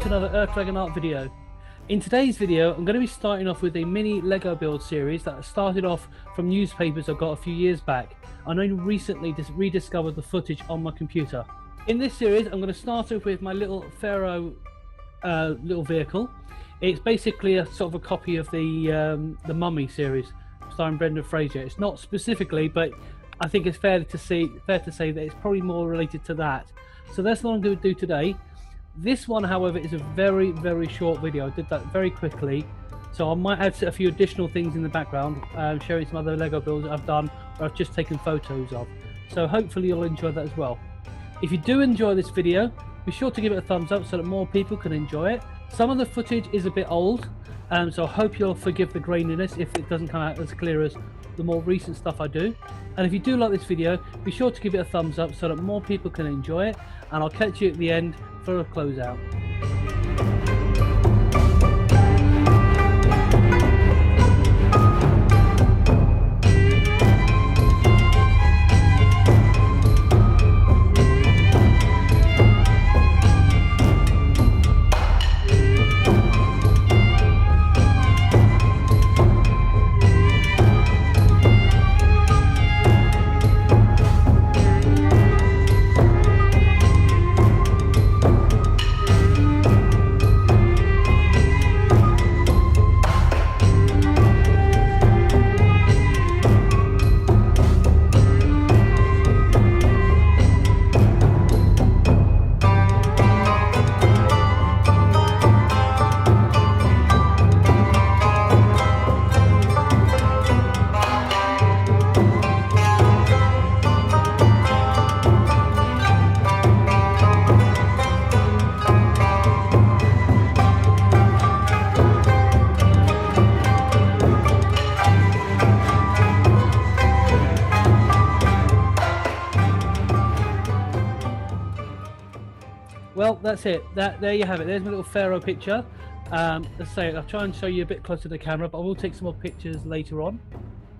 welcome to another Earth Dragon Art video. In today's video, I'm going to be starting off with a mini Lego build series that started off from newspapers I got a few years back. I only recently just rediscovered the footage on my computer. In this series, I'm going to start off with my little Pharaoh little vehicle. It's basically a sort of a copy of the Mummy series starring Brendan Fraser. It's not specifically, but I think it's fair to say that it's probably more related to that. So that's what I'm going to do today. This one, however, is a very, very short video. I did that very quickly, so I might add a few additional things in the background, showing some other Lego builds that I've done or I've just taken photos of. So hopefully you'll enjoy that as well. If you do enjoy this video, be sure to give it a thumbs up so that more people can enjoy it. Some of the footage is a bit old, so I hope you'll forgive the graininess if it doesn't come out as clear as the more recent stuff I do. And if you do like this video, be sure to give it a thumbs up so that more people can enjoy it, and I'll catch you at the end for a closeout. Well, that's it. There you have it. There's my little Pharaoh picture. Let's say I'll try and show you a bit closer to the camera, but I will take some more pictures later on.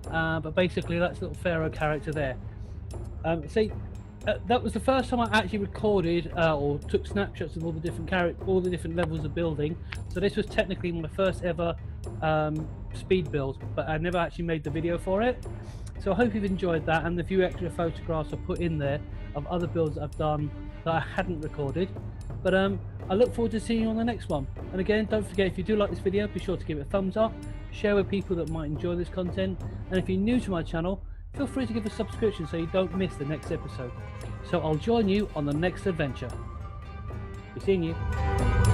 But basically, that's little Pharaoh character there. That was the first time I actually recorded or took snapshots of all the different levels of building. So this was technically my first ever speed build, but I never actually made the video for it. So I hope you've enjoyed that, and the few extra photographs I put in there of other builds that I've done that I hadn't recorded. But I look forward to seeing you on the next one. And again, don't forget, if you do like this video, be sure to give it a thumbs up, share with people that might enjoy this content, and if you're new to my channel, feel free to give a subscription so you don't miss the next episode. So I'll join you on the next adventure. Be seeing you.